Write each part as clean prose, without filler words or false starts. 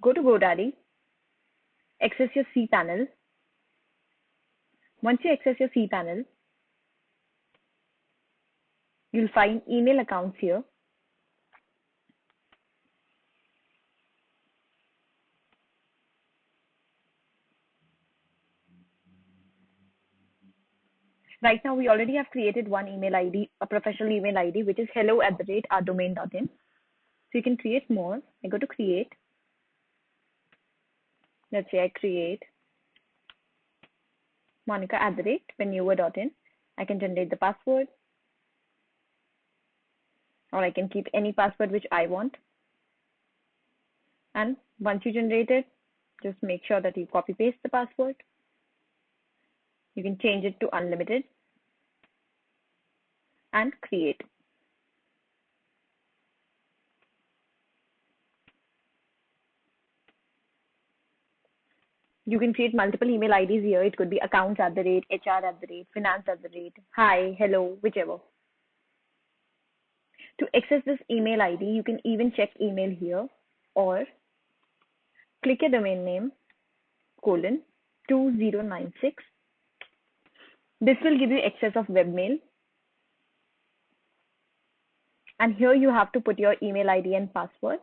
Go to GoDaddy, access your cPanel. Once you access your cPanel, you'll find email accounts here. Right now, we already have created one email ID, a professional email ID, which is hello@ourdomain.in. So you can create more. I go to create. Let's say I create monica@veneuver.in. I can generate the password, or I can keep any password which I want. And once you generate it, just make sure that you copy paste the password. You can change it to unlimited and create. You can create multiple email IDs here. It could be accounts@, HR@, finance@, hi, hello, whichever. To access this email ID, you can even check email here, or click a domain name, :2096. This will give you access of webmail. And here you have to put your email ID and password.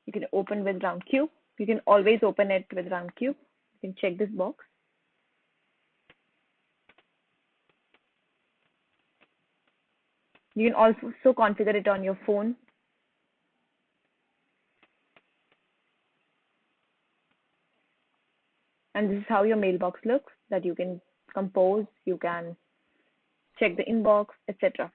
You can open with round Q. You can always open it with round Q. You can check this box. You can also configure it on your phone. And this is how your mailbox looks, that you can compose, you can check the inbox, etc.